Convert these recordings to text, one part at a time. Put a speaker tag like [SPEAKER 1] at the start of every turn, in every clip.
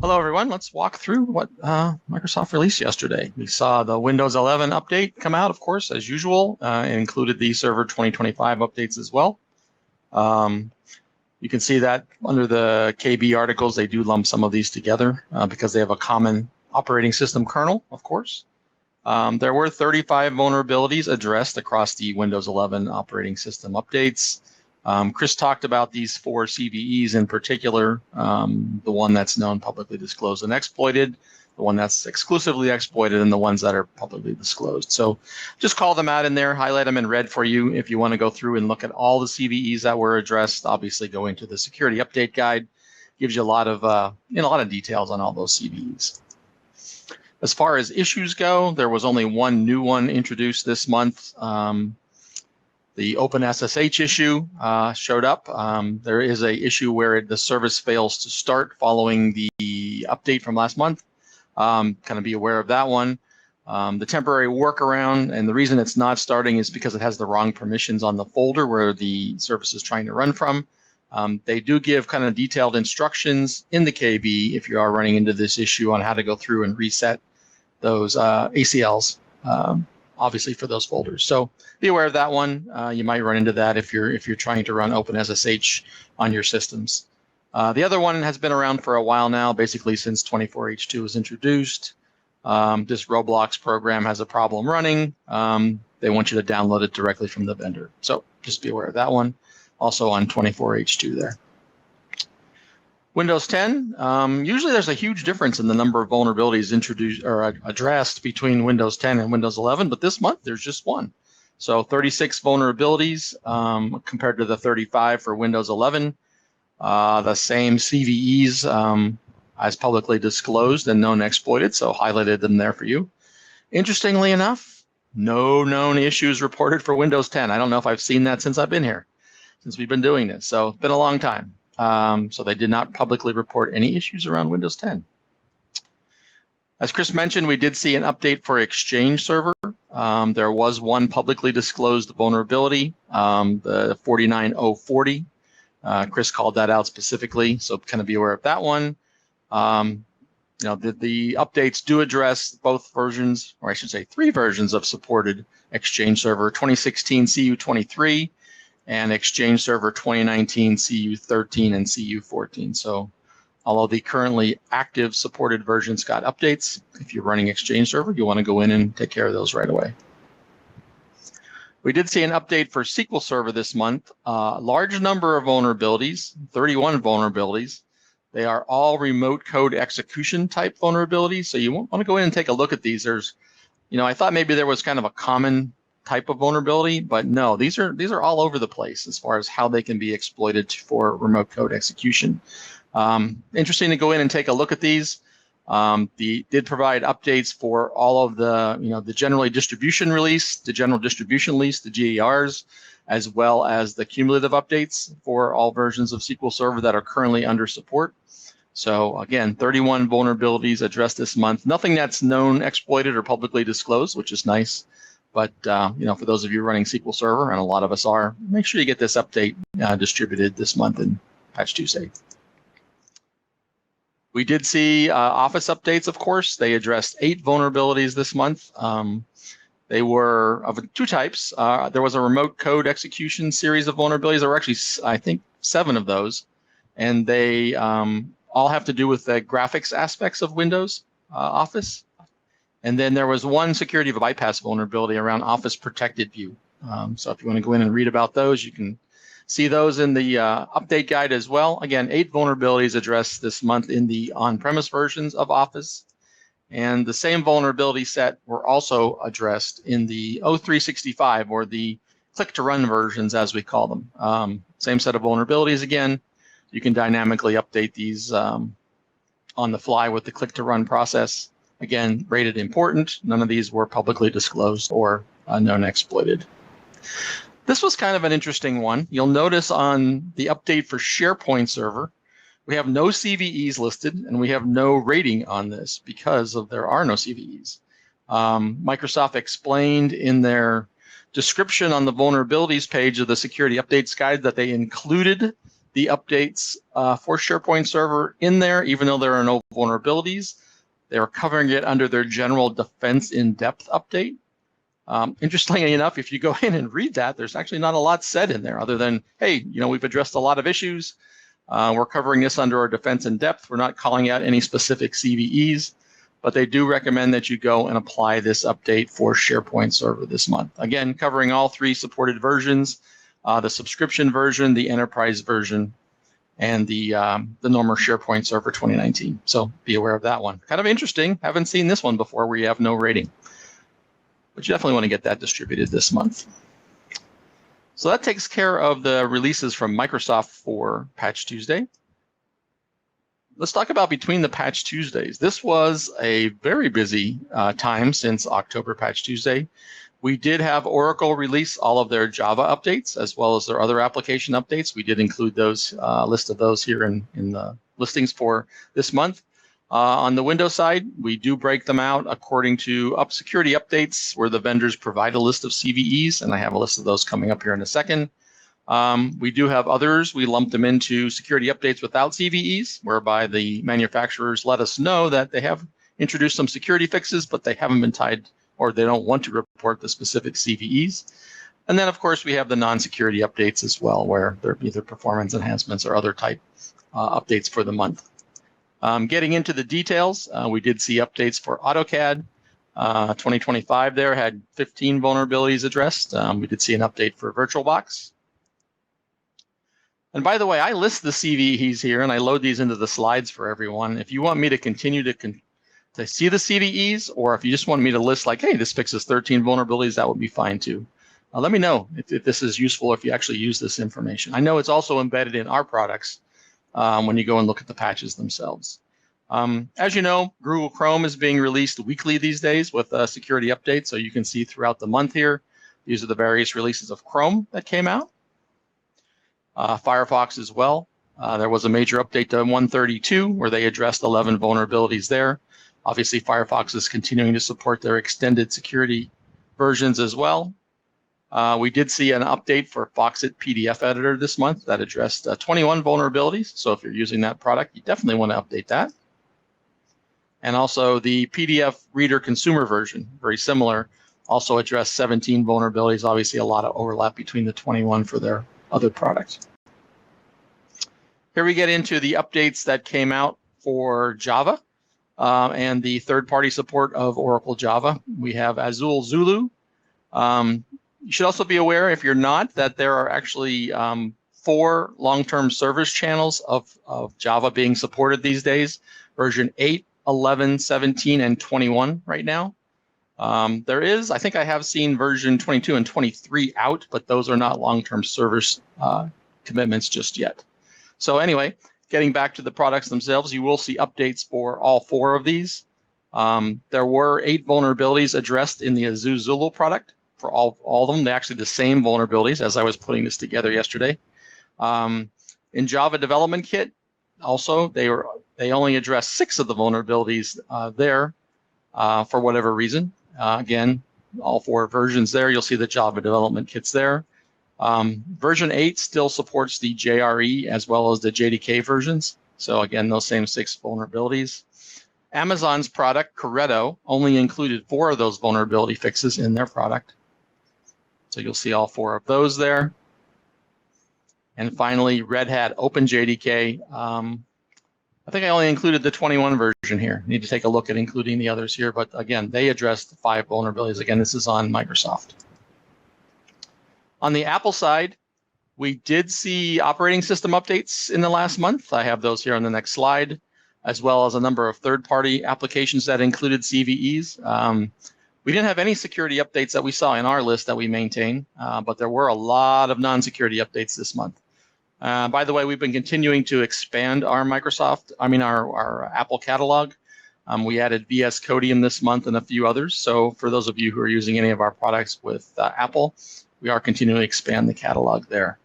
[SPEAKER 1] Hello, everyone. Let's walk through what Microsoft released yesterday. We saw the Windows 11 update come out, of course, as usual. It included the Server 2025 updates as well. You can see that under the KB articles, they do lump some of these together because they have a common operating system kernel, of course. There were 35 vulnerabilities addressed across the Windows 11 operating system updates. Chris talked about these 4 CVEs in particular, the one that's known, publicly disclosed, and exploited, the one that's exclusively exploited, and the ones that are publicly disclosed. So just call them out in there, highlight them in red for you if you want to go through and look at all the CVEs that were addressed. Obviously, go into the security update guide, gives you a lot of details on all those CVEs. As far as issues go, there was only one new one introduced this month. The OpenSSH issue showed up. There is an issue where the service fails to start following the update from last month. Kind of be aware of that one. The temporary workaround, and the reason it's not starting is because it has the wrong permissions on the folder where the service is trying to run from. They do give kind of detailed instructions in the KB if you are running into this issue on how to go through and reset those ACLs. Obviously for those folders. So be aware of that one. You might run into that if you're trying to run OpenSSH on your systems. The other one has been around for a while now, basically since 24H2 was introduced. This Roblox program has a problem running. They want you to download it directly from the vendor. So just be aware of that one. Also on 24H2 there. Windows 10, usually there's a huge difference in the number of vulnerabilities introduced or addressed between Windows 10 and Windows 11, but this month there's just one. So 36 vulnerabilities compared to the 35 for Windows 11. The same CVEs as publicly disclosed and known exploited, so highlighted them there for you. Interestingly enough, no known issues reported for Windows 10. I don't know if I've seen that since I've been here, since we've been doing this. So it's been a long time. So they did not publicly report any issues around Windows 10. As Chris mentioned, we did see an update for Exchange Server. There was one publicly disclosed vulnerability, the 49040. Chris called that out specifically, so kind of be aware of that one. The updates do address both versions, or I should say 3 versions of supported Exchange Server, 2016 CU23, and Exchange Server 2019 CU13 and CU14. So all of the currently active supported versions got updates. If you're running Exchange Server, you want to go in and take care of those right away. We did see an update for SQL Server this month. A large number of vulnerabilities, 31 vulnerabilities. They are all remote code execution type vulnerabilities. So you want to go in and take a look at these. I thought maybe there was kind of a common type of vulnerability, but no, these are all over the place as far as how they can be exploited for remote code execution. Interesting to go in and take a look at these. Did provide updates for all of the general distribution release, the GERs, as well as the cumulative updates for all versions of SQL Server that are currently under support. So again, 31 vulnerabilities addressed this month. Nothing that's known, exploited, or publicly disclosed, which is nice. But for those of you running SQL Server, and a lot of us are, make sure you get this update distributed this month in Patch Tuesday. We did see Office updates, of course. They addressed 8 vulnerabilities this month. They were of 2 types. There was a remote code execution series of vulnerabilities. There were actually, I think, 7 of those. And they all have to do with the graphics aspects of Windows Office. And then there was one security bypass vulnerability around Office Protected View. So if you want to go in and read about those, you can see those in the update guide as well. Again, 8 vulnerabilities addressed this month in the on-premise versions of Office. And the same vulnerability set were also addressed in the O365, or the click-to-run versions, as we call them. Same set of vulnerabilities again. You can dynamically update these on the fly with the click-to-run process. Again, rated important. None of these were publicly disclosed or known exploited. This was kind of an interesting one. You'll notice on the update for SharePoint Server, we have no CVEs listed, and we have no rating on this because there are no CVEs. Microsoft explained in their description on the vulnerabilities page of the security updates guide that they included the updates for SharePoint Server in there, even though there are no vulnerabilities. They're covering it under their general defense in-depth update. Interestingly enough, if you go in and read that, there's actually not a lot said in there other than, hey, we've addressed a lot of issues. We're covering this under our defense in depth. We're not calling out any specific CVEs, but they do recommend that you go and apply this update for SharePoint Server this month. Again, covering all 3 supported versions, the subscription version, the enterprise version, and the normal SharePoint Server 2019. So be aware of that one. Kind of interesting. Haven't seen this one before where you have no rating. But you definitely want to get that distributed this month. So that takes care of the releases from Microsoft for Patch Tuesday. Let's talk about between the Patch Tuesdays. This was a very busy time since October Patch Tuesday. We did have Oracle release all of their Java updates as well as their other application updates. We did include those list of those here in the listings for this month. On the Windows side, we do break them out according to security updates where the vendors provide a list of CVEs, and I have a list of those coming up here in a second. We do have others. We lump them into security updates without CVEs, whereby the manufacturers let us know that they have introduced some security fixes, but they haven't been tied or they don't want to report the specific CVEs. And then, of course, we have the non-security updates as well, where they're either performance enhancements or other type updates for the month. Getting into the details, we did see updates for AutoCAD. 2025 there had 15 vulnerabilities addressed. We did see an update for VirtualBox. And by the way, I list the CVEs here, and I load these into the slides for everyone. If you want me to continue to see the CVEs, or if you just want me to list like, hey, this fixes 13 vulnerabilities, that would be fine too. Let me know if this is useful, if you actually use this information. I know it's also embedded in our products when you go and look at the patches themselves. As you know, Google Chrome is being released weekly these days with security updates, so you can see throughout the month here. These are the various releases of Chrome that came out. Firefox as well. There was a major update to 132 where they addressed 11 vulnerabilities there. Obviously, Firefox is continuing to support their extended security versions as well. We did see an update for Foxit PDF Editor this month that addressed 21 vulnerabilities. So if you're using that product, you definitely want to update that. And also the PDF Reader Consumer version, very similar, also addressed 17 vulnerabilities. Obviously, a lot of overlap between the 21 for their other products. Here we get into the updates that came out for Java and the third-party support of Oracle Java. We have Azul Zulu. You should also be aware, if you're not, that there are actually 4 long-term service channels of Java being supported these days, version 8, 11, 17, and 21 right now. There is, I think I have seen version 22 and 23 out, but those are not long-term service commitments just yet. So anyway, getting back to the products themselves, you will see updates for all 4 of these. There were 8 vulnerabilities addressed in the Azul Zulu product for all of them. They're actually the same vulnerabilities as I was putting this together yesterday. In Java Development Kit, also, they only addressed 6 of the vulnerabilities there for whatever reason. Again, all 4 versions there. You'll see the Java Development Kits there. Version 8 still supports the JRE as well as the JDK versions. So again, those same 6 vulnerabilities. Amazon's product, Corretto, only included 4 of those vulnerability fixes in their product. So you'll see all 4 of those there. And finally, Red Hat OpenJDK. I think I only included the 21 version here. Need to take a look at including the others here. But again, they addressed 5 vulnerabilities. Again, this is on Microsoft. On the Apple side, we did see operating system updates in the last month. I have those here on the next slide, as well as a number of third-party applications that included CVEs. We didn't have any security updates that we saw in our list that we maintain, but there were a lot of non-security updates this month. By the way, we've been continuing to expand our our Apple catalog. We added VS Codium this month and a few others. So for those of you who are using any of our products with Apple, we are continuing to expand the catalog there.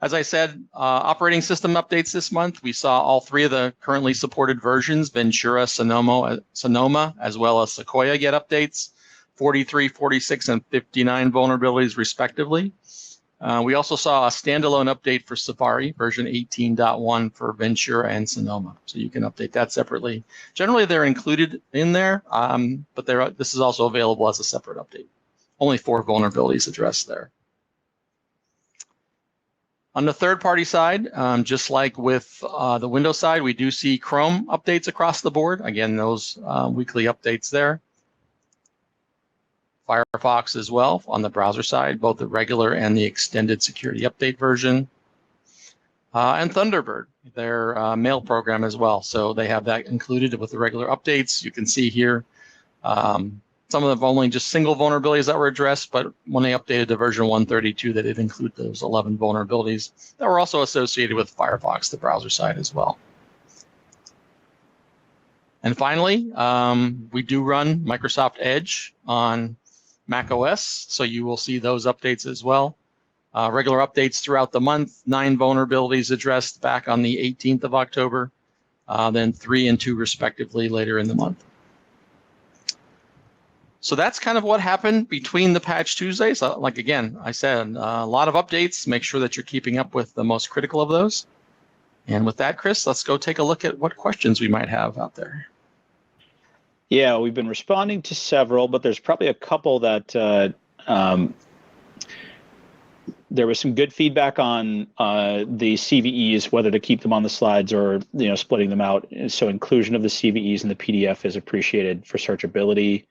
[SPEAKER 1] As I said, operating system updates this month. We saw all 3 of the currently supported versions, Ventura, Sonoma, as well as Sequoia get updates, 43, 46, and 59 vulnerabilities respectively. We also saw a standalone update for Safari, version 18.1 for Ventura and Sonoma. So you can update that separately. Generally, they're included in there, but this is also available as a separate update. Only 4 vulnerabilities addressed there. On the third-party side, just like with the Windows side, we do see Chrome updates across the board. Again, those weekly updates there. Firefox as well on the browser side, both the regular and the extended security update version. And Thunderbird, their mail program as well. So they have that included with the regular updates. You can see here some of them only just single vulnerabilities that were addressed, but when they updated to version 132, they did include those 11 vulnerabilities that were also associated with Firefox, the browser side as well. And finally, we do run Microsoft Edge on Mac OS, so you will see those updates as well. Regular updates throughout the month, 9 vulnerabilities addressed back on the 18th of October, then 3 and 2 respectively later in the month. So that's kind of what happened between the Patch Tuesdays. Like again, I said, a lot of updates. Make sure that you're keeping up with the most critical of those. And with that, Chris, let's go take a look at what questions we might have out there.
[SPEAKER 2] Yeah, we've been responding to several, but there's probably a couple that there was some good feedback on the CVEs, whether to keep them on the slides or splitting them out. So inclusion of the CVEs in the PDF is appreciated for searchability.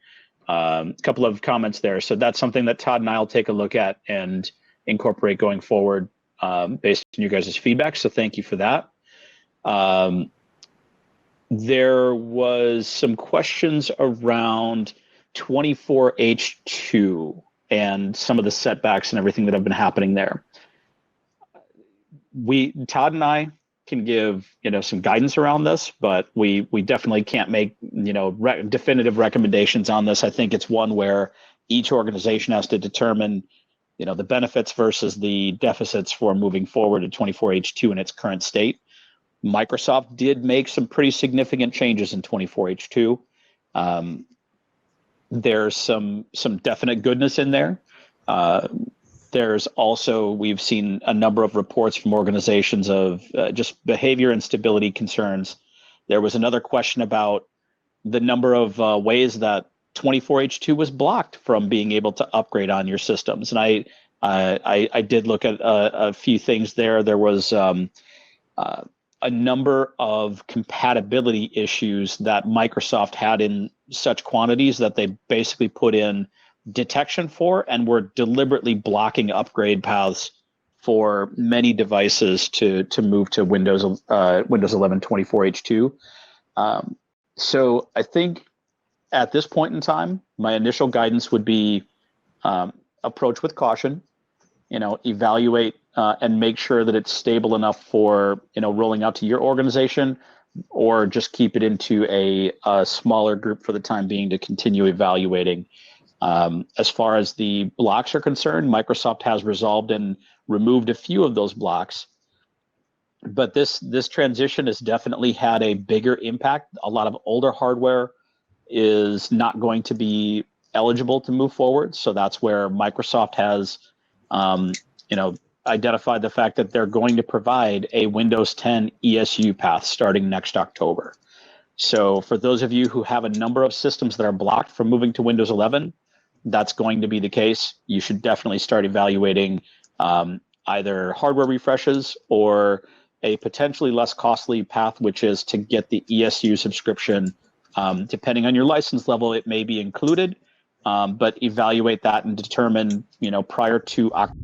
[SPEAKER 2] A couple of comments there. So that's something that Todd and I will take a look at and incorporate going forward based on you guys' feedback. So thank you for that. There was some questions around 24H2 and some of the setbacks and everything that have been happening there. Todd and I can give some guidance around this, but we definitely can't make definitive recommendations on this. I think it's one where each organization has to determine the benefits versus the deficits for moving forward to 24H2 in its current state. Microsoft did make some pretty significant changes in 24H2. There's some definite goodness in there. There's also, we've seen a number of reports from organizations of just behavior and stability concerns. There was another question about the number of ways that 24H2 was blocked from being able to upgrade on your systems. And I did look at a few things there. There was a number of compatibility issues that Microsoft had in such quantities that they basically put in detection for and were deliberately blocking upgrade paths for many devices to move to Windows 11 24H2. So I think at this point in time, my initial guidance would be approach with caution, evaluate and make sure that it's stable enough for rolling out to your organization, or just keep it into a smaller group for the time being to continue evaluating. As far as the blocks are concerned, Microsoft has resolved and removed a few of those blocks, but this transition has definitely had a bigger impact. A lot of older hardware is not going to be eligible to move forward, so that's where Microsoft has identified the fact that they're going to provide a Windows 10 ESU path starting next October. So for those of you who have a number of systems that are blocked from moving to Windows 11, that's going to be the case. You should definitely start evaluating either hardware refreshes or a potentially less costly path, which is to get the ESU subscription. Depending on your license level, it may be included, but evaluate that and determine, prior to October